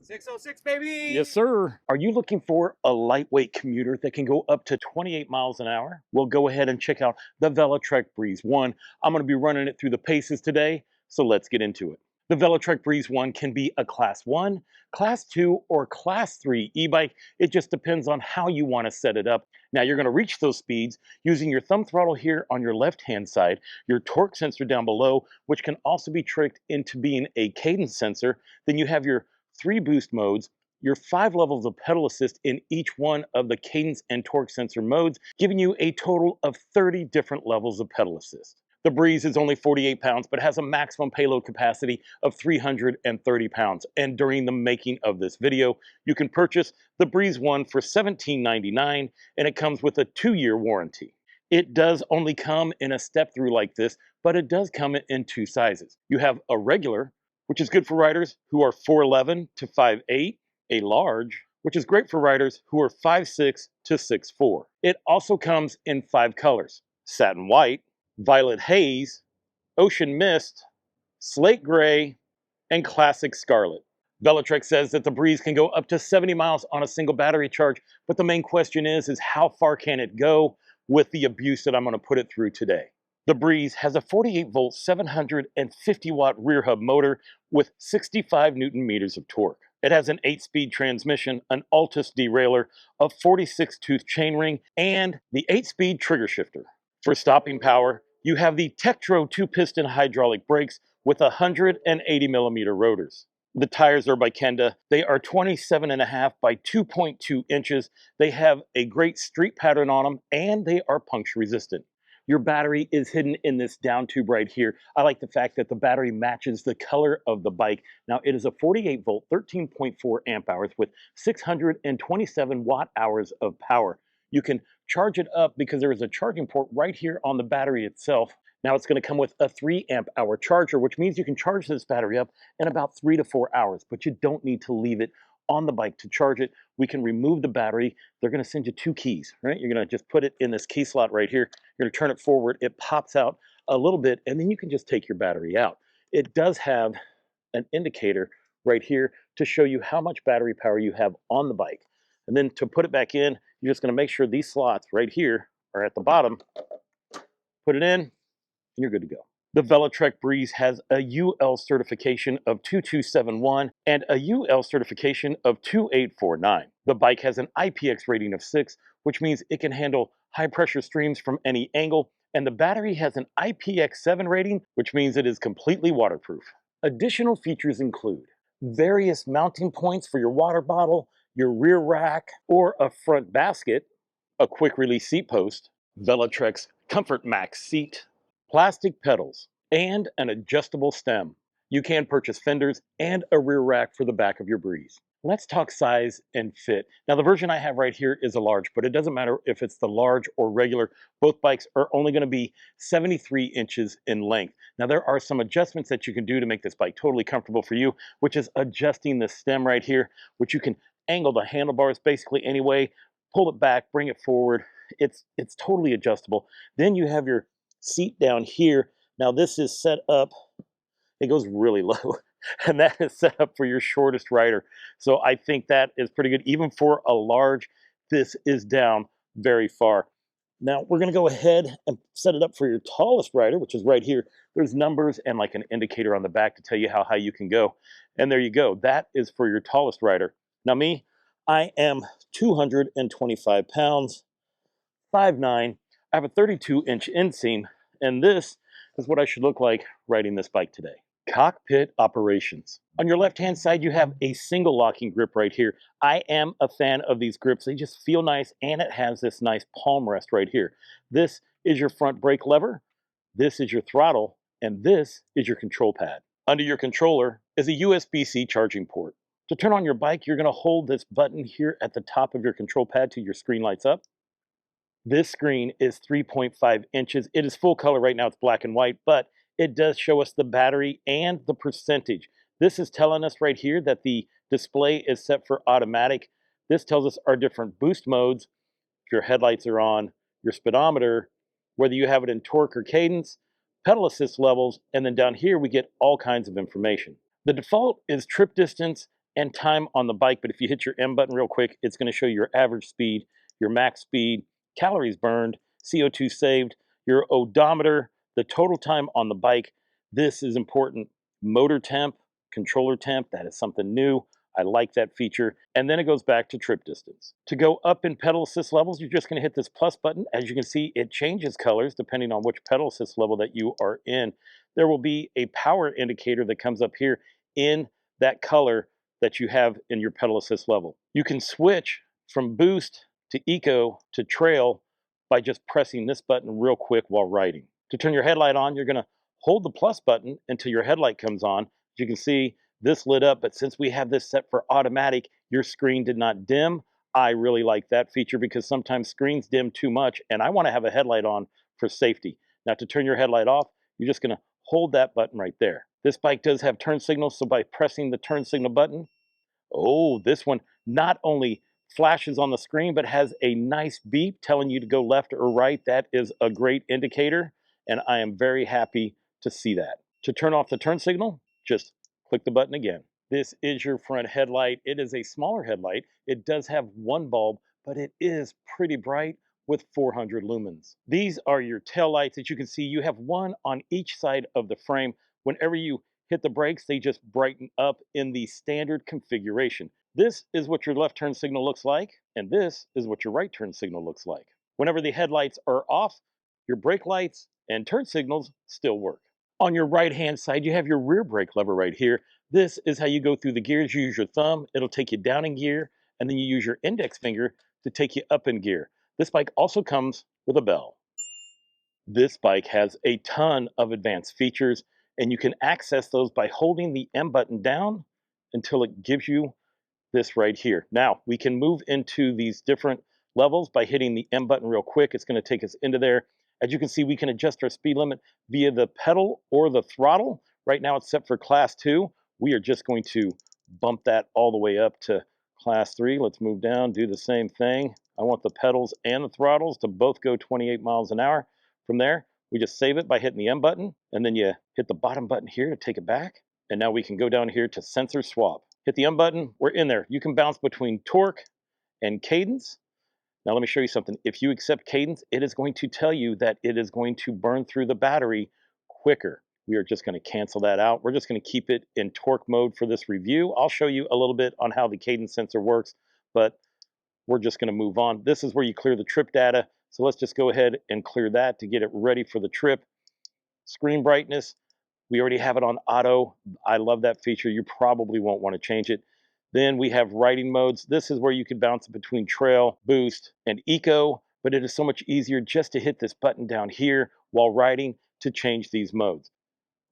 606, baby! Yes, sir. Are you looking for a lightweight commuter that can go up to 28 miles an hour? Well, go ahead and check out the Velotric Breeze 1. I'm going to be running it through the paces today, so let's get into it. The Velotric Breeze 1 can be a Class 1, Class 2, or Class 3 e-bike. It just depends on how you want to set it up. Now, you're going to reach those speeds using your thumb throttle here on your left-hand side, your torque sensor down below, which can also be tricked into being a cadence sensor. Then you have your 3 boost modes, your 5 levels of pedal assist in each one of the cadence and torque sensor modes, giving you a total of 30 different levels of pedal assist. The Breeze is only 48 pounds, but has a maximum payload capacity of 330 pounds. And during the making of this video, you can purchase the Breeze 1 for $17.99, and it comes with a 2-year warranty. It does only come in a step-through like this, but it does come in 2 sizes. You have a regular, which is good for riders who are 4'11 to 5'8", a large, which is great for riders who are 5'6 to 6'4". It also comes in 5 colors: satin white, violet haze, ocean mist, slate gray, and classic scarlet. Velotric says that the Breeze can go up to 70 miles on a single battery charge, but the main question is how far can it go with the abuse that I'm going to put it through today. The Breeze has a 48-volt, 750-watt rear hub motor with 65 Newton meters of torque. It has an 8-speed transmission, an Altus derailleur, a 46-tooth chainring, and the 8-speed trigger shifter. For stopping power, you have the Tektro 2-piston hydraulic brakes with 180mm rotors. The tires are by Kenda. They are 27.5 by 2.2 inches. They have a great street pattern on them, and they are puncture resistant. Your battery is hidden in this down tube right here. I like the fact that the battery matches the color of the bike. Now, it is a 48-volt, 13.4 amp hours with 627 watt hours of power. You can charge it up because there is a charging port right here on the battery itself. Now, it's going to come with a 3 amp hour charger, which means you can charge this battery up in about 3 to 4 hours, but you don't need to leave it on the bike to charge it. We can remove the battery. They're going to send you 2 keys, right? You're going to just put it in this key slot right here. You're going to turn it forward. It pops out a little bit, and then you can just take your battery out. It does have an indicator right here to show you how much battery power you have on the bike. And then to put it back in, you're just going to make sure these slots right here are at the bottom. Put it in, and you're good to go. The Velotric Breeze has a UL certification of 2271 and a UL certification of 2849. The bike has an IPX rating of 6, which means it can handle high pressure streams from any angle, and the battery has an IPX7 rating, which means it is completely waterproof. Additional features include various mounting points for your water bottle, your rear rack, or a front basket, a quick release seat post, Velotric's Comfort Max seat, plastic pedals, and an adjustable stem. You can purchase fenders and a rear rack for the back of your Breeze. Let's talk size and fit. Now, the version I have right here is a large, but it doesn't matter if it's the large or regular. Both bikes are only going to be 73 inches in length. Now, there are some adjustments that you can do to make this bike totally comfortable for you, which is adjusting the stem right here, which you can angle the handlebars basically any way, pull it back, bring it forward. It's totally adjustable. Then you have your seat down here. Now, this is set up, it goes really low, and that is set up for your shortest rider. So I think that is pretty good. Even for a large, this is down very far. Now, we're going to go ahead and set it up for your tallest rider, which is right here. There's numbers and like an indicator on the back to tell you how high you can go. And there you go. That is for your tallest rider. Now, me, I am 225 pounds, 5'9". I have a 32-inch inseam, and this is what I should look like riding this bike today. Cockpit Operations. On your left-hand side, you have a single locking grip right here. I am a fan of these grips. They just feel nice, and it has this nice palm rest right here. This is your front brake lever. This is your throttle, and this is your control pad. Under your controller is a USB-C charging port. To turn on your bike, you're going to hold this button here at the top of your control pad till your screen lights up. This screen is 3.5 inches. It is full color right now. It's black and white, but it does show us the battery and the percentage. This is telling us right here that the display is set for automatic. This tells us our different boost modes, if your headlights are on, your speedometer, whether you have it in torque or cadence, pedal assist levels, and then down here we get all kinds of information. The default is trip distance and time on the bike. But if you hit your M button real quick, it's going to show your average speed, your max speed, calories burned, CO2 saved, your odometer, the total time on the bike. This is important. Motor temp, controller temp, that is something new. I like that feature. And then it goes back to trip distance. To go up in pedal assist levels, you're just going to hit this plus button. As you can see, it changes colors depending on which pedal assist level that you are in. There will be a power indicator that comes up here in that color that you have in your pedal assist level. You can switch from boost to eco to trail by just pressing this button real quick while riding. To turn your headlight on, you're going to hold the plus button until your headlight comes on. As you can see, this lit up, but since we have this set for automatic, your screen did not dim. I really like that feature because sometimes screens dim too much and I want to have a headlight on for safety. Now to turn your headlight off, you're just going to hold that button right there. This bike does have turn signals, so by pressing the turn signal button, oh, this one not only flashes on the screen, but has a nice beep telling you to go left or right. That is a great indicator, and I am very happy to see that. To turn off the turn signal, just click the button again. This is your front headlight. It is a smaller headlight. It does have one bulb, but it is pretty bright with 400 lumens. These are your tail lights. As you can see, you have one on each side of the frame. Whenever you hit the brakes, they just brighten up in the standard configuration. This is what your left turn signal looks like, and this is what your right turn signal looks like. Whenever the headlights are off, your brake lights and turn signals still work. On your right-hand side, you have your rear brake lever right here. This is how you go through the gears. You use your thumb, it'll take you down in gear, and then you use your index finger to take you up in gear. This bike also comes with a bell. This bike has a ton of advanced features, and you can access those by holding the M button down until it gives you this right here. Now, we can move into these different levels by hitting the M button real quick. It's going to take us into there. As you can see, we can adjust our speed limit via the pedal or the throttle. Right now it's set for class 2. We are just going to bump that all the way up to class 3. Let's move down, do the same thing. I want the pedals and the throttles to both go 28 miles an hour. From there, we just save it by hitting the M button, and then you hit the bottom button here to take it back. And now we can go down here to sensor swap. Hit the M button, we're in there. You can bounce between torque and cadence. Now let me show you something. If you accept cadence, it is going to tell you that it is going to burn through the battery quicker. We are just going to cancel that out. We're just going to keep it in torque mode for this review. I'll show you a little bit on how the cadence sensor works, but we're just going to move on. This is where you clear the trip data. So let's just go ahead and clear that to get it ready for the trip. Screen brightness, we already have it on auto. I love that feature. You probably won't want to change it. Then we have riding modes. This is where you can bounce between trail, boost, and eco, but it is so much easier just to hit this button down here while riding to change these modes.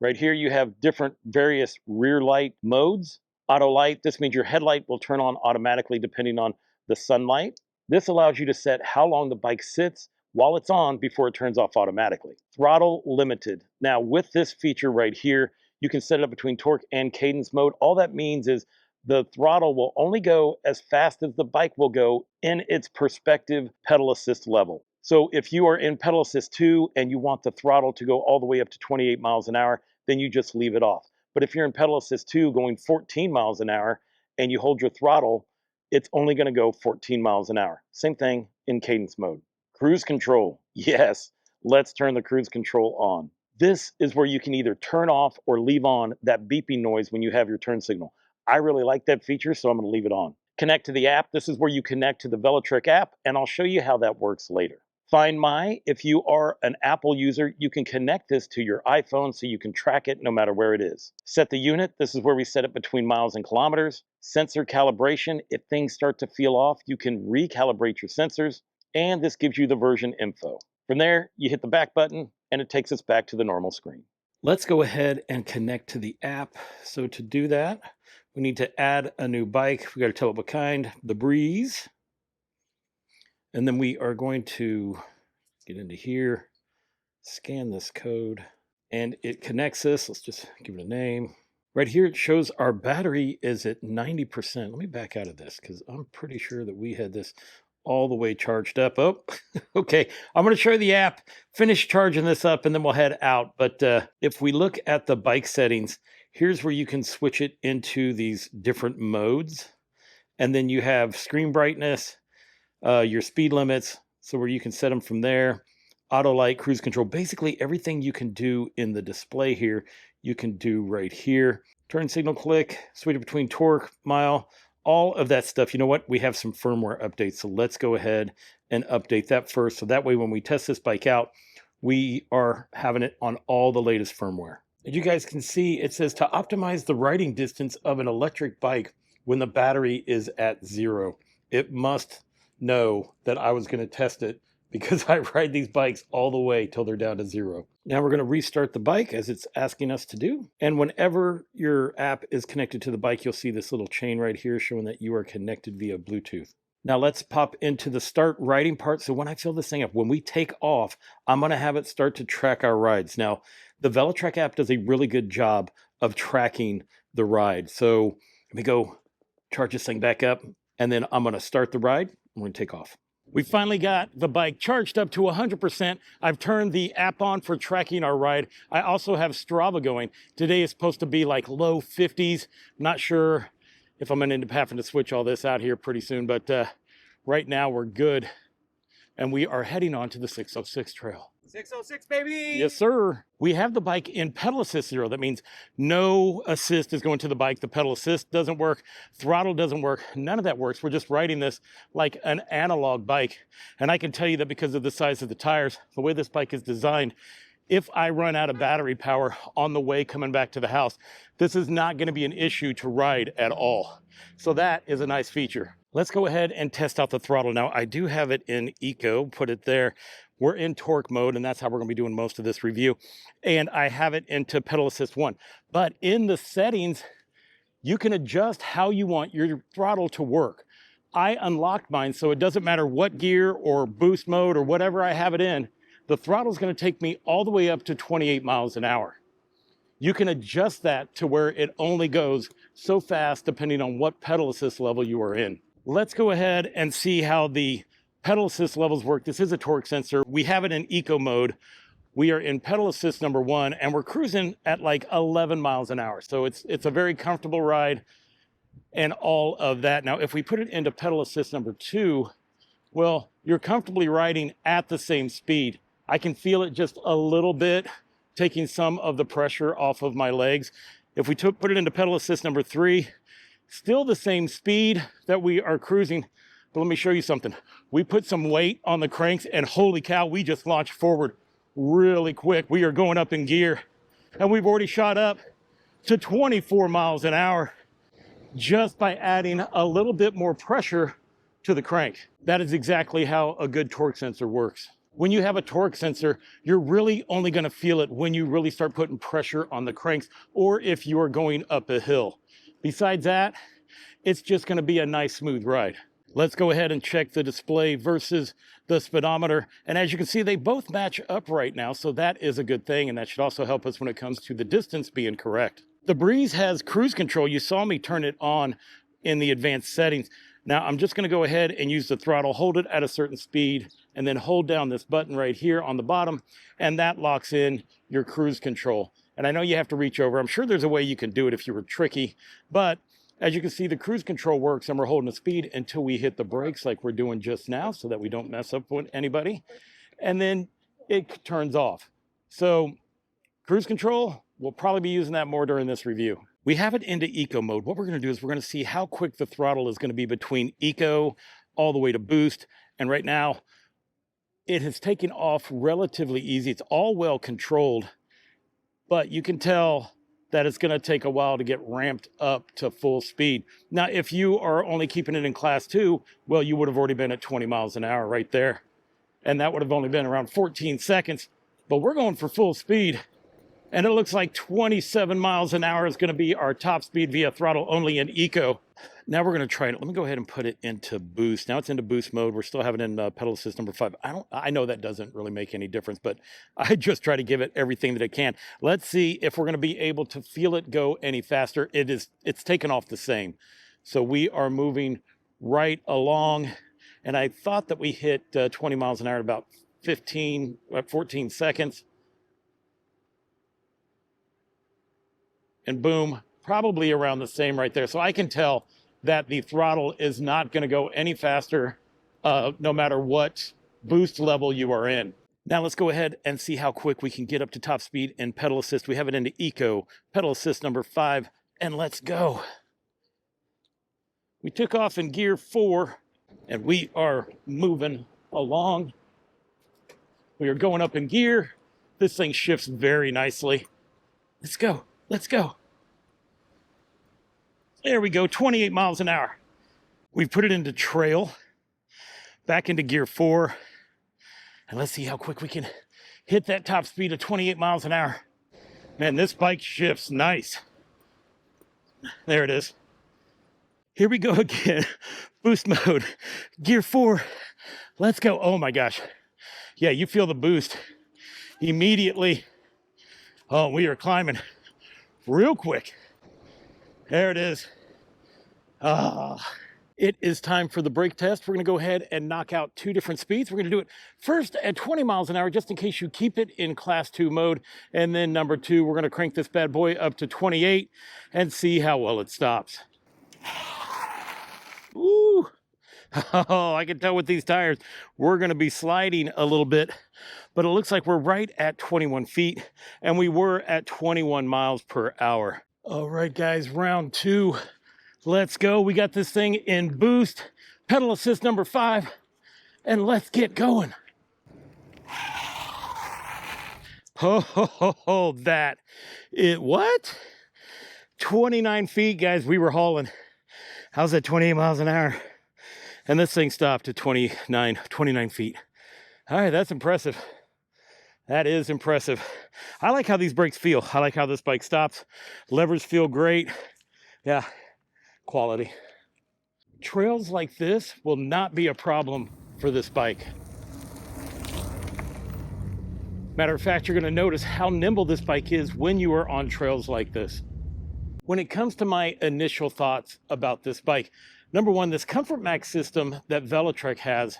Right here you have different various rear light modes. Auto light, this means your headlight will turn on automatically depending on the sunlight. This allows you to set how long the bike sits while it's on before it turns off automatically. Throttle limited. Now with this feature right here, you can set it up between torque and cadence mode. All that means is the throttle will only go as fast as the bike will go in its perspective pedal assist level. So if you are in pedal assist 2 and you want the throttle to go all the way up to 28 miles an hour, then you just leave it off. But if you're in pedal assist 2 going 14 miles an hour and you hold your throttle, it's only going to go 14 miles an hour. Same thing in cadence mode. Cruise control. Yes, let's turn the cruise control on. This is where you can either turn off or leave on that beeping noise when you have your turn signal. I really like that feature, so I'm going to leave it on. Connect to the app. This is where you connect to the Velotric app, and I'll show you how that works later. Find My, if you are an Apple user, you can connect this to your iPhone so you can track it no matter where it is. Set the unit. This is where we set it between miles and kilometers. Sensor calibration. If things start to feel off, you can recalibrate your sensors, and this gives you the version info. From there, you hit the back button, and it takes us back to the normal screen. Let's go ahead and connect to the app. So to do that, we need to add a new bike. We got to tell it what kind, the Breeze. And then we are going to get into here, scan this code, and it connects us. Let's just give it a name. Right here, it shows our battery is at 90%. Let me back out of this because I'm pretty sure that we had this all the way charged up. Oh, okay. I'm going to show you the app, finish charging this up, and then we'll head out. But if we look at the bike settings, Here's where you can switch it into these different modes. And then you have screen brightness, your speed limits, so where you can set them from there, auto light, cruise control, basically everything you can do in the display here, you can do right here. Turn signal click, switch between torque, mile, all of that stuff. You know what? We have some firmware updates, so let's go ahead and update that first. So that way when we test this bike out, we are having it on all the latest firmware. As you guys can see, it says to optimize the riding distance of an electric bike when the battery is at 0. It must know that I was going to test it because I ride these bikes all the way till they're down to 0. Now we're going to restart the bike as it's asking us to do. And whenever your app is connected to the bike, you'll see this little chain right here showing that you are connected via Bluetooth. Now let's pop into the start riding part. So when I fill this thing up, when we take off, I'm going to have it start to track our rides. Now, the Velotric app does a really good job of tracking the ride. So let me go charge this thing back up, and then I'm going to start the ride. I'm going to take off. We finally got the bike charged up to 100%. I've turned the app on for tracking our ride. I also have Strava going. Today is supposed to be like low 50s. Not sure if I'm going to end up having to switch all this out here pretty soon, but right now we're good. And we are heading on to the 606 trail. 606, baby! Yes, sir. We have the bike in pedal assist 0. That means no assist is going to the bike. The pedal assist doesn't work. Throttle doesn't work. None of that works. We're just riding this like an analog bike. And I can tell you that because of the size of the tires, the way this bike is designed, if I run out of battery power on the way coming back to the house, this is not going to be an issue to ride at all. So that is a nice feature. Let's go ahead and test out the throttle. Now, I do have it in eco, put it there. We're in torque mode, and that's how we're going to be doing most of this review. And I have it into pedal assist 1. But in the settings, you can adjust how you want your throttle to work. I unlocked mine, so it doesn't matter what gear or boost mode or whatever I have it in, the throttle is going to take me all the way up to 28 miles an hour. You can adjust that to where it only goes so fast depending on what pedal assist level you are in. Let's go ahead and see how the pedal assist levels work. This is a torque sensor. We have it in eco mode. We are in pedal assist number 1, and we're cruising at like 11 miles an hour. So it's a very comfortable ride and all of that. Now, if we put it into pedal assist number 2, well, you're comfortably riding at the same speed. I can feel it just a little bit, taking some of the pressure off of my legs. If we put it into pedal assist number 3, still the same speed that we are cruising. But let me show you something. We put some weight on the cranks, and holy cow, we just launched forward really quick. We are going up in gear, and we've already shot up to 24 miles an hour just by adding a little bit more pressure to the crank. That is exactly how a good torque sensor works. When you have a torque sensor, you're really only going to feel it when you really start putting pressure on the cranks, or if you are going up a hill. Besides that, it's just going to be a nice smooth ride. Let's go ahead and check the display versus the speedometer. And as you can see, they both match up right now, so that is a good thing, and that should also help us when it comes to the distance being correct. The Breeze has cruise control. You saw me turn it on in the advanced settings. Now I'm just going to go ahead and use the throttle, hold it at a certain speed, and then hold down this button right here on the bottom, and that locks in your cruise control. And I know you have to reach over. I'm sure there's a way you can do it if you were tricky, but as you can see, the cruise control works, and we're holding the speed until we hit the brakes like we're doing just now so that we don't mess up with anybody. And then it turns off. So cruise control, we'll probably be using that more during this review. We have it into eco mode. What we're going to do is we're going to see how quick the throttle is going to be between eco all the way to boost. And right now, it has taken off relatively easy. It's all well controlled, but you can tell that it's going to take a while to get ramped up to full speed. Now, if you are only keeping it in class 2, well, you would have already been at 20 miles an hour right there. And that would have only been around 14 seconds. But we're going for full speed. And it looks like 27 miles an hour is going to be our top speed via throttle only in eco. Now we're going to try it. Let me go ahead and put it into boost. Now it's into boost mode. We're still having it in pedal assist number 5. I know that doesn't really make any difference, but I just try to give it everything that it can. Let's see if we're going to be able to feel it go any faster. It's taken off the same. So we are moving right along. And I thought that we hit 20 miles an hour in about 14 seconds. and boom, probably around the same right there. So I can tell that the throttle is not going to go any faster no matter what boost level you are in. Now let's go ahead and see how quick we can get up to top speed in pedal assist. We have it into eco, pedal assist number 5, and let's go. We took off in gear 4 and we are moving along. We are going up in gear. This thing shifts very nicely. Let's go, let's go. There we go, 28 miles an hour. We've put it into trail, back into gear 4, and let's see how quick we can hit that top speed of 28 miles an hour. Man, this bike shifts nice. There it is. Here we go again, boost mode, gear 4, let's go. Oh my gosh. Yeah, you feel the boost immediately. Oh, we are climbing real quick. There it is. It is time for the brake test. We're going to go ahead and knock out 2 different speeds. We're going to do it first at 20 miles an hour, just in case you keep it in class 2 mode. And then number 2, we're going to crank this bad boy up to 28 and see how well it stops. Ooh. Oh, I can tell with these tires, we're going to be sliding a little bit, but it looks like we're right at 21 feet and we were at 21 miles per hour. All right, guys, round 2. Let's go. We got this thing in boost, pedal assist number 5, and let's get going. Oh, that it, what? 29 feet, guys, we were hauling. How's that 28 miles an hour? And this thing stopped at 29 feet. All right, that's impressive. That is impressive. I like how these brakes feel. I like how this bike stops. Levers feel great. Yeah, quality. Trails like this will not be a problem for this bike. Matter of fact, you're going to notice how nimble this bike is when you are on trails like this. When it comes to my initial thoughts about this bike, number 1, this Comfort Max system that Velotric has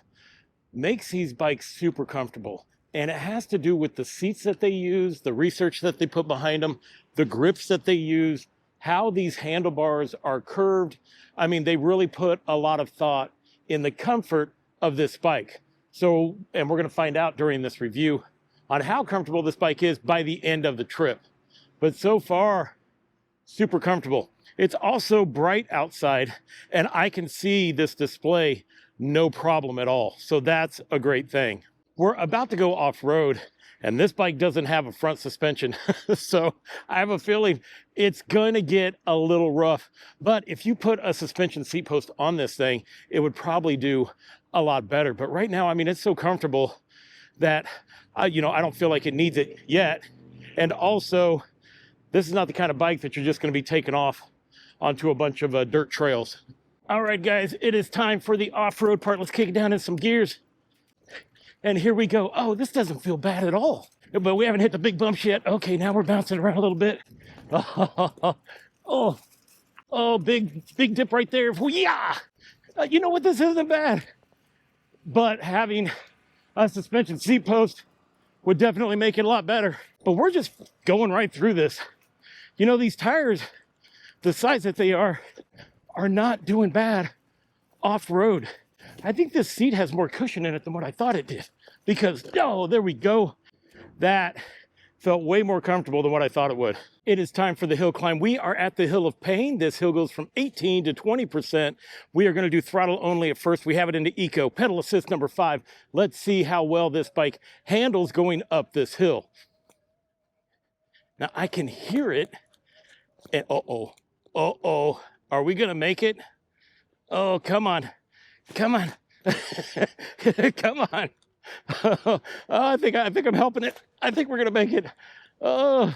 makes these bikes super comfortable. And it has to do with the seats that they use, the research that they put behind them, the grips that they use, how these handlebars are curved. I mean, they really put a lot of thought in the comfort of this bike. So, and we're going to find out during this review on how comfortable this bike is by the end of the trip. But so far, super comfortable. It's also bright outside and I can see this display no problem at all. So that's a great thing. We're about to go off-road and this bike doesn't have a front suspension. So I have a feeling it's going to get a little rough. But if you put a suspension seat post on this thing, it would probably do a lot better. But right now, I mean, it's so comfortable that, I don't feel like it needs it yet. And also, this is not the kind of bike that you're just going to be taking off onto a bunch of dirt trails. All right, guys, it is time for the off-road part. Let's kick it down in some gears. And here we go. Oh, this doesn't feel bad at all. But we haven't hit the big bumps yet. Okay, now we're bouncing around a little bit. Oh, big dip right there. Yeah. You know what? This isn't bad. But having a suspension seat post would definitely make it a lot better. But we're just going right through this. You know, these tires, the size that they are not doing bad off-road. I think this seat has more cushion in it than what I thought it did. Because, oh, there we go. That felt way more comfortable than what I thought it would. It is time for the hill climb. We are at the Hill of Pain. This hill goes from 18 to 20%. We are going to do throttle only at first. We have it into eco, pedal assist number 5. Let's see how well this bike handles going up this hill. Now I can hear it. And uh-oh. Are we going to make it? Oh, come on. Come on. Come on. Oh, I think I'm helping it. I think we're going to make it. Oh,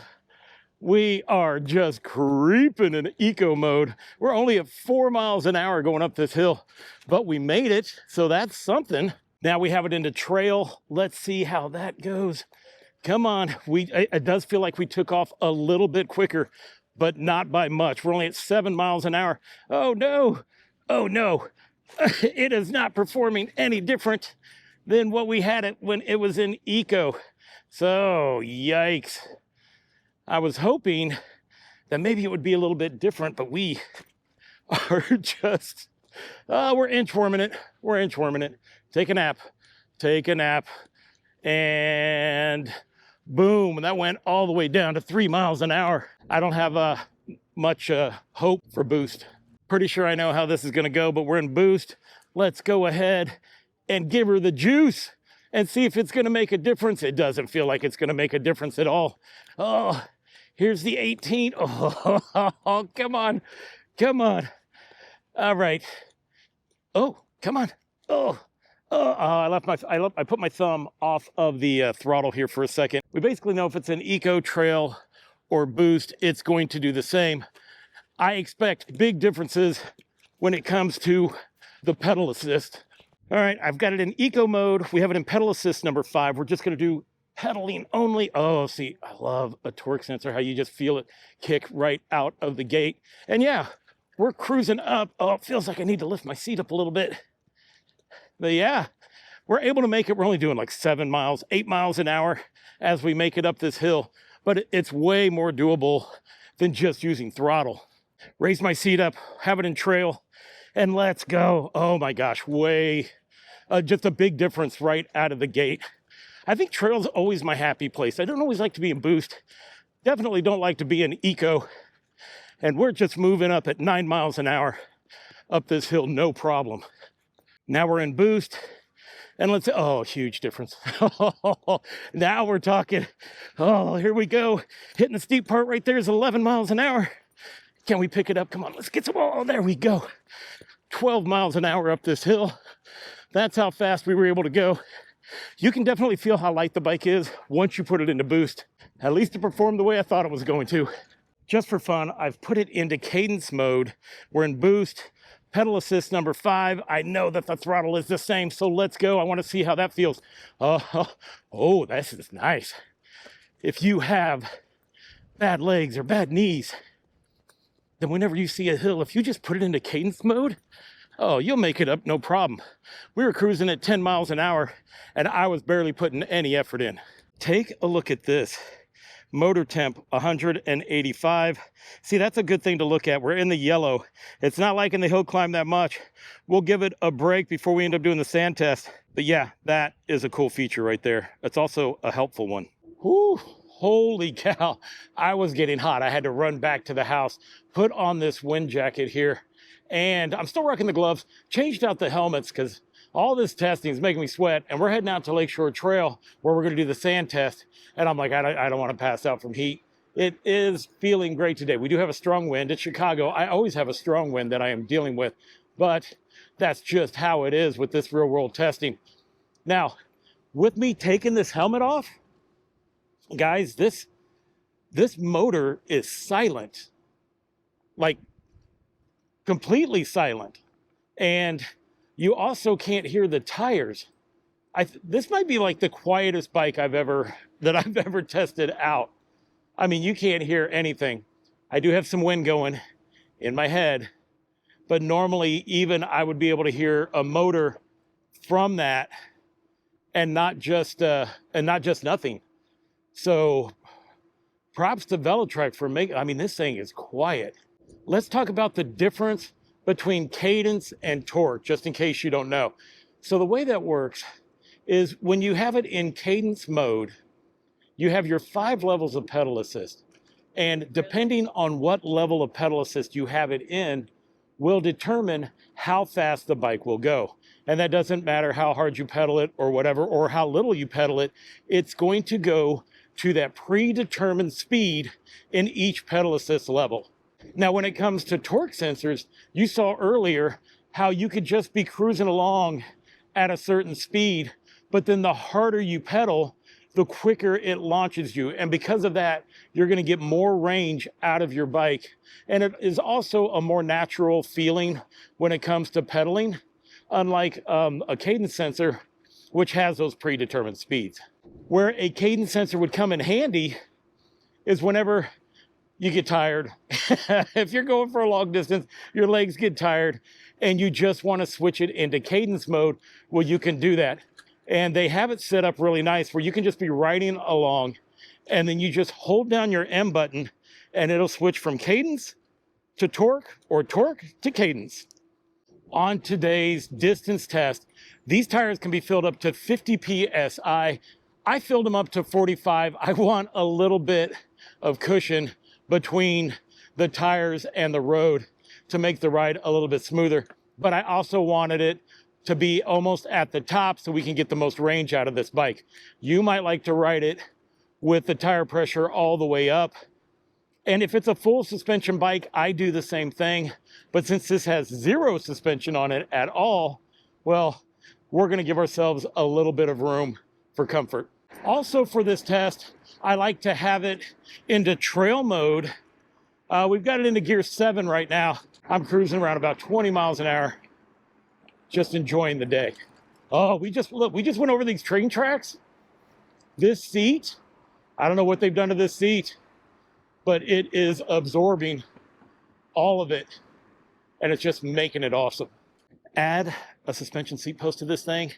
we are just creeping in eco mode. We're only at 4 miles an hour going up this hill, but we made it. So that's something. Now we have it into trail. Let's see how that goes. Come on. It does feel like we took off a little bit quicker, but not by much. We're only at 7 miles an hour. Oh no. Oh no. It is not performing any different than what we had it when it was in eco. So, yikes. I was hoping then maybe it would be a little bit different, but we are just, we're inchworming it. We're inchworming it. Take a nap. Take a nap. And boom, and that went all the way down to 3 miles an hour. I don't have much hope for boost. Pretty sure I know how this is gonna go, but we're in boost. Let's go ahead and give her the juice and see if it's gonna make a difference. It doesn't feel like it's gonna make a difference at all. Oh, here's the 18. Oh, come on, come on. All right. Oh, come on. I put my thumb off of the throttle here for a second. We basically know if it's an eco, trail, or boost, it's going to do the same. I expect big differences when it comes to the pedal assist. All right, I've got it in eco mode. We have it in pedal assist number 5. We're just gonna do pedaling only. Oh, see, I love a torque sensor, how you just feel it kick right out of the gate. And yeah, we're cruising up. Oh, it feels like I need to lift my seat up a little bit. But yeah, we're able to make it. We're only doing like 7 miles, 8 miles an hour as we make it up this hill. But it's way more doable than just using throttle. Raise my seat up, have it in trail, and let's go. Oh my gosh, just a big difference right out of the gate. I think trail's always my happy place. I don't always like to be in boost. Definitely don't like to be in eco. And we're just moving up at 9 miles an hour up this hill, no problem. Now we're in boost, and oh, huge difference. Now we're talking. Oh, here we go. Hitting the steep part right there is 11 miles an hour. Can we pick it up? Come on, let's get some. Oh, there we go. 12 miles an hour up this hill. That's how fast we were able to go. You can definitely feel how light the bike is once you put it into boost. At least it performed the way I thought it was going to. Just for fun, I've put it into cadence mode. We're in boost. Pedal assist number 5. I know that the throttle is the same, so let's go. I want to see how that feels. Oh, this is nice. If you have bad legs or bad knees, then whenever you see a hill, if you just put it into cadence mode, oh, you'll make it up, no problem. We were cruising at 10 miles an hour, and I was barely putting any effort in. Take a look at this. Motor temp 185. See, that's a good thing to look at. We're in the yellow. It's not like in the hill climb that much. We'll give it a break before we end up doing the sand test. But yeah, that is a cool feature right there. It's also a helpful one. Whew, holy cow. I was getting hot. I had to run back to the house, put on this wind jacket here, and I'm still rocking the gloves, changed out the helmets because all this testing is making me sweat, and we're heading out to Lakeshore Trail where we're going to do the sand test. And I'm like, I don't want to pass out from heat. It is feeling great today. We do have a strong wind. It's Chicago. I always have a strong wind that I am dealing with, but that's just how it is with this real world testing. Now, with me taking this helmet off, guys, this motor is silent, like completely silent. And you also can't hear the tires. This might be like the quietest bike I've ever tested out. I mean, you can't hear anything. I do have some wind going in my head, but normally even I would be able to hear a motor from that and not just nothing. So props to Velotric for this thing is quiet. Let's talk about the difference between cadence and torque, just in case you don't know. So the way that works is when you have it in cadence mode, you have your 5 levels of pedal assist. And depending on what level of pedal assist you have it in, will determine how fast the bike will go. And that doesn't matter how hard you pedal it or whatever, or how little you pedal it, it's going to go to that predetermined speed in each pedal assist level. Now, when it comes to torque sensors, you saw earlier how you could just be cruising along at a certain speed, but then the harder you pedal, the quicker it launches you. And because of that, you're going to get more range out of your bike. And it is also a more natural feeling when it comes to pedaling, unlike a cadence sensor, which has those predetermined speeds. Where a cadence sensor would come in handy is whenever you get tired. If you're going for a long distance, your legs get tired, and you just want to switch it into cadence mode, well, you can do that. And they have it set up really nice where you can just be riding along, and then you just hold down your M button, and it'll switch from cadence to torque or torque to cadence. On today's distance test, these tires can be filled up to 50 psi. I filled them up to 45. I want a little bit of cushion between the tires and the road to make the ride a little bit smoother, but I also wanted it to be almost at the top so we can get the most range out of this bike. You might like to ride it with the tire pressure all the way up. And if it's a full suspension bike, I do the same thing. But since this has zero suspension on it at all, well, we're gonna give ourselves a little bit of room for comfort. Also for this test, I like to have it into trail mode. We've got it into gear 7 right now. I'm cruising around about 20 miles an hour, just enjoying the day. Oh, we just went over these train tracks. This seat, I don't know what they've done to this seat, but it is absorbing all of it, and it's just making it awesome. Add a suspension seat post to this thing,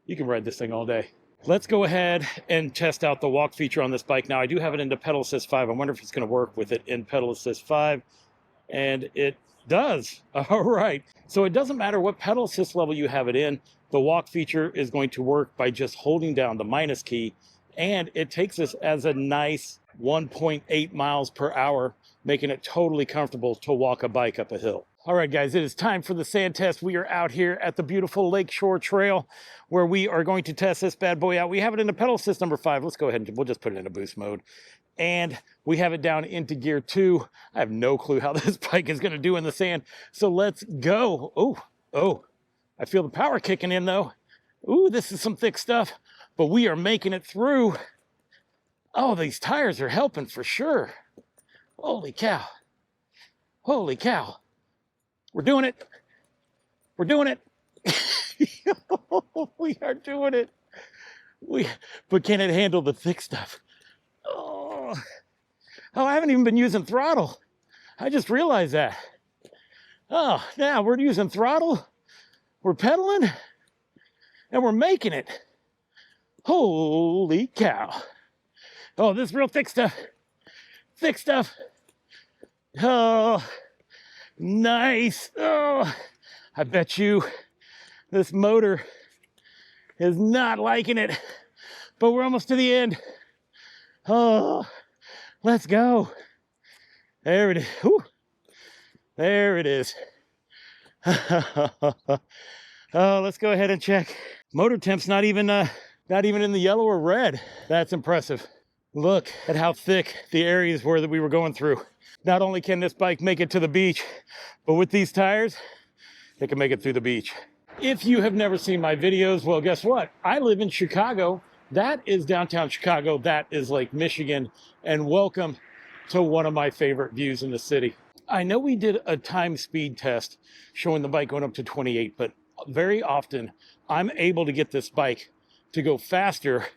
you can ride this thing all day. Let's go ahead and test out the walk feature on this bike. Now, I do have it into pedal assist 5. I wonder if it's going to work with it in pedal assist 5, and it does. All right, so it doesn't matter what pedal assist level you have it in, the walk feature is going to work by just holding down the minus key, and it takes us as a nice 1.8 miles per hour, making it totally comfortable to walk a bike up a hill. All right, guys, it is time for the sand test. We are out here at the beautiful Lakeshore Trail where we are going to test this bad boy out. We have it in the pedal assist number 5. Let's go ahead and we'll just put it in a boost mode. And we have it down into gear 2. I have no clue how this bike is going to do in the sand. So let's go. Oh, I feel the power kicking in though. Ooh, this is some thick stuff, but we are making it through. Oh, these tires are helping for sure. Holy cow. Holy cow. We're doing it. We're doing it. We are doing it. But can it handle the thick stuff? Oh, I haven't even been using throttle. I just realized that. Oh, now we're using throttle. We're pedaling. And we're making it. Holy cow. Oh, this is real thick stuff. Thick stuff. Oh, nice. Oh, I bet you this motor is not liking it, but we're almost to the end. Oh, let's go. There it is. Whew. There it is. Oh, let's go ahead and check. Motor temp's not even in the yellow or red. That's impressive. Look at how thick the areas were that we were going through. Not only can this bike make it to the beach, but with these tires, it can make it through the beach. If you have never seen my videos, well, guess what? I live in Chicago. That is downtown Chicago. That is Lake Michigan. And welcome to one of my favorite views in the city. I know we did a time speed test showing the bike going up to 28, but very often I'm able to get this bike to go faster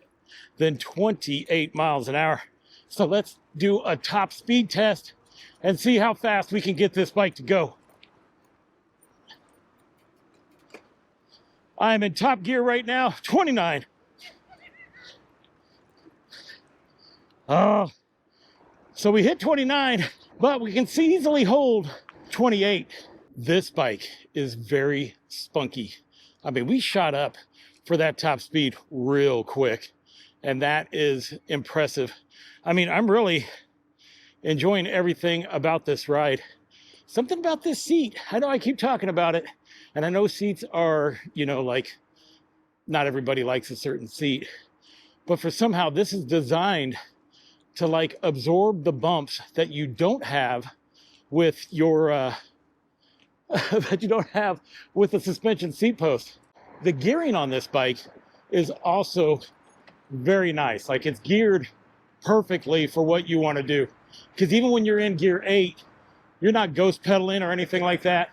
than 28 miles an hour. So let's do a top speed test and see how fast we can get this bike to go. I'm in top gear right now, 29. Oh, so we hit 29, but we can easily hold 28. This bike is very spunky. I mean, we shot up for that top speed real quick, and that is impressive. I mean, I'm really enjoying everything about this ride. Something about this seat. I know I keep talking about it, and I know seats are, like, not everybody likes a certain seat, but for somehow this is designed to like absorb the bumps that you don't have with your that you don't have with the suspension seat post. The gearing on this bike is also very nice. Like, it's geared perfectly for what you want to do. Because even when you're in gear 8, you're not ghost pedaling or anything like that.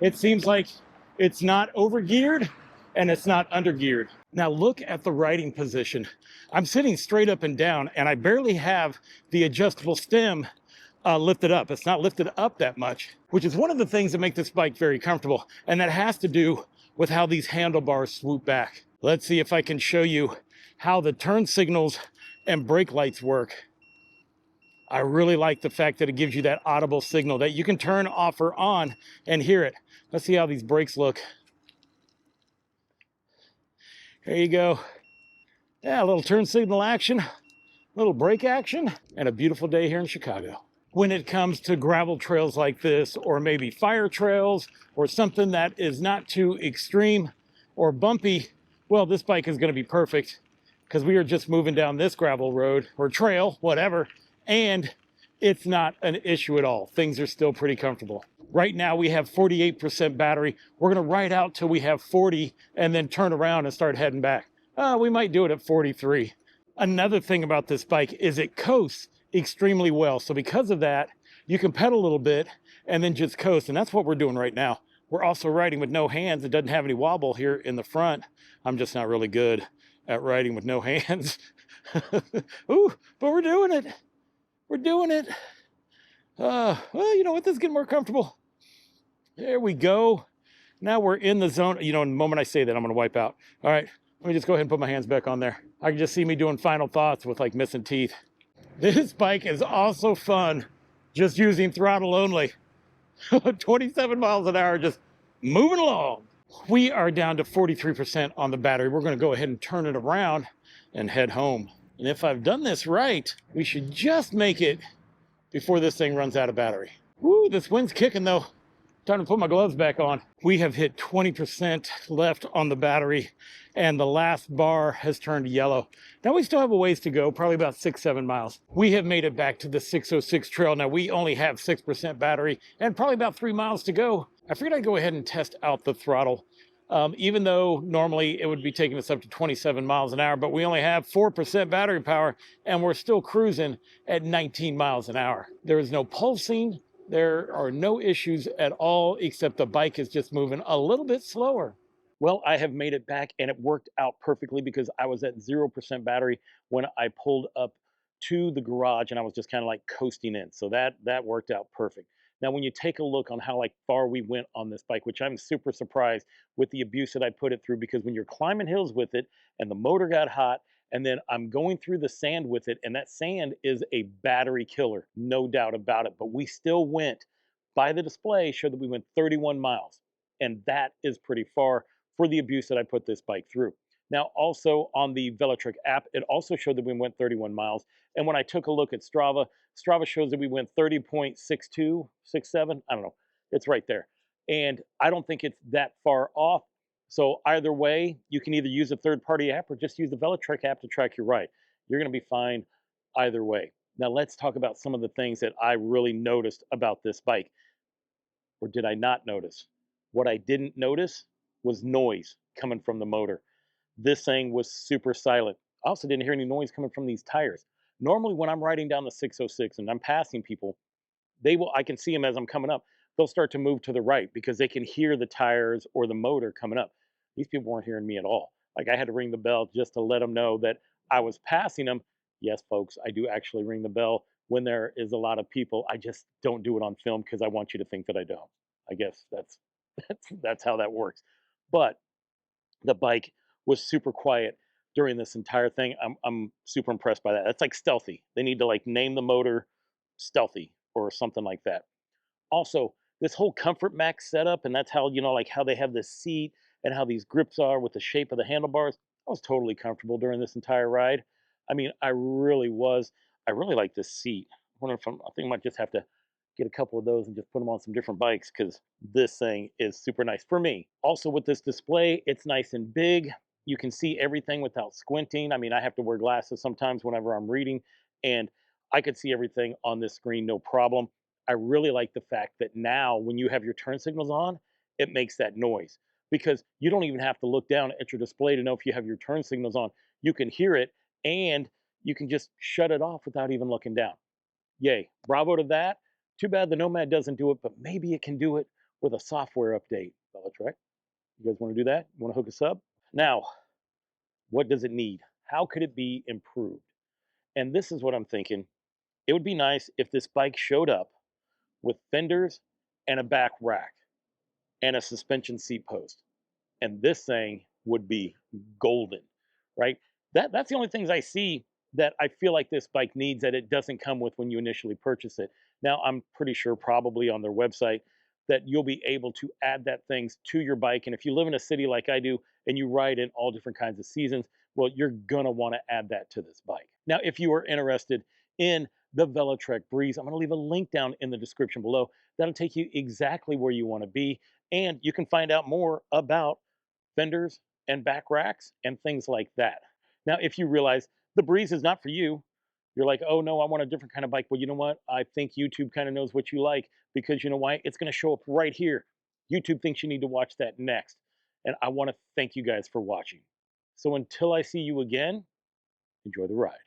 It seems like it's not over geared and it's not under geared. Now look at the riding position. I'm sitting straight up and down, and I barely have the adjustable stem lifted up. It's not lifted up that much, which is one of the things that make this bike very comfortable. And that has to do with how these handlebars swoop back. Let's see if I can show you how the turn signals and brake lights work. I really like the fact that it gives you that audible signal that you can turn off or on and hear it. Let's see how these brakes look. There you go. Yeah, a little turn signal action, a little brake action, and a beautiful day here in Chicago. When it comes to gravel trails like this, or maybe fire trails, or something that is not too extreme or bumpy, well, this bike is going to be perfect because we are just moving down this gravel road or trail, whatever, and it's not an issue at all. Things are still pretty comfortable. Right now we have 48% battery. We're going to ride out till we have 40 and then turn around and start heading back. We might do it at 43. Another thing about this bike is it coasts extremely well. So because of that, you can pedal a little bit and then just coast. And that's what we're doing right now. We're also riding with no hands. It doesn't have any wobble here in the front. I'm just not really good at riding with no hands. Ooh, but we're doing it. We're doing it. Well, you know what? This is getting more comfortable. There we go. Now we're in the zone. You know, in the moment I say that, I'm going to wipe out. All right, let me just go ahead and put my hands back on there. I can just see me doing final thoughts with like missing teeth. This bike is also fun just using throttle only. 27 miles an hour, just moving along. We are down to 43% on the battery. We're going to go ahead and turn it around and head home. And if I've done this right, we should just make it before this thing runs out of battery. Woo, this wind's kicking though. Time to put my gloves back on. We have hit 20% left on the battery and the last bar has turned yellow. Now we still have a ways to go, probably about 6-7 miles. We have made it back to the 606 trail. Now we only have 6% battery and probably about 3 miles to go. I figured I'd go ahead and test out the throttle. Even though normally it would be taking us up to 27 miles an hour, but we only have 4% battery power and we're still cruising at 19 miles an hour. There is no pulsing. There are no issues at all, except the bike is just moving a little bit slower. Well, I have made it back and it worked out perfectly because I was at 0% battery when I pulled up to the garage and I was just kind of like coasting in. So that worked out perfect. Now, when you take a look on how like far we went on this bike, which I'm super surprised with the abuse that I put it through, because when you're climbing hills with it and the motor got hot, and then I'm going through the sand with it, and that sand is a battery killer, no doubt about it. But we still went, by the display, showed that we went 31 miles. And that is pretty far for the abuse that I put this bike through. Now, also on the Velotric app, it also showed that we went 31 miles. And when I took a look at Strava, Strava shows that we went 30.62, 67, I don't know. It's right there. And I don't think it's that far off. So either way, you can either use a third-party app or just use the Velotric app to track your ride. You're going to be fine either way. Now let's talk about some of the things that I really noticed about this bike. Or did I not notice? What I didn't notice was noise coming from the motor. This thing was super silent. I also didn't hear any noise coming from these tires. Normally when I'm riding down the 606 and I'm passing people, I can see them as I'm coming up. They'll start to move to the right because they can hear the tires or the motor coming up. These people weren't hearing me at all. Like I had to ring the bell just to let them know that I was passing them. Yes, folks, I do actually ring the bell when there is a lot of people. I just don't do it on film because I want you to think that I don't. I guess that's how that works. But the bike was super quiet during this entire thing. I'm super impressed by that. That's like stealthy. They need to like name the motor stealthy or something like that. Also, this whole Comfort Max setup, and that's how, you know, like how they have this seat and how these grips are with the shape of the handlebars. I was totally comfortable during this entire ride. I mean, I really was. I really like this seat. I wonder if I think I might just have to get a couple of those and just put them on some different bikes because this thing is super nice for me. Also with this display, it's nice and big. You can see everything without squinting. I mean, I have to wear glasses sometimes whenever I'm reading, and I could see everything on this screen, no problem. I really like the fact that now when you have your turn signals on, it makes that noise because you don't even have to look down at your display to know if you have your turn signals on. You can hear it and you can just shut it off without even looking down. Yay, bravo to that. Too bad the Nomad doesn't do it, but maybe it can do it with a software update. Velotric, you guys want to do that? You want to hook us up? Now, what does it need? How could it be improved? And this is what I'm thinking. It would be nice if this bike showed up with fenders and a back rack and a suspension seat post. And this thing would be golden, right? That's the only things I see that I feel like this bike needs that it doesn't come with when you initially purchase it. Now, I'm pretty sure probably on their website that you'll be able to add that things to your bike. And if you live in a city like I do and you ride in all different kinds of seasons, well, you're gonna want to add that to this bike. Now, if you are interested in the Velotric Breeze, I'm gonna leave a link down in the description below. That'll take you exactly where you want to be. And you can find out more about fenders and back racks and things like that. Now, if you realize the Breeze is not for you, you're like, oh no, I want a different kind of bike. Well, you know what? I think YouTube kind of knows what you like, because you know why? It's going to show up right here. YouTube thinks you need to watch that next. And I want to thank you guys for watching. So until I see you again, enjoy the ride.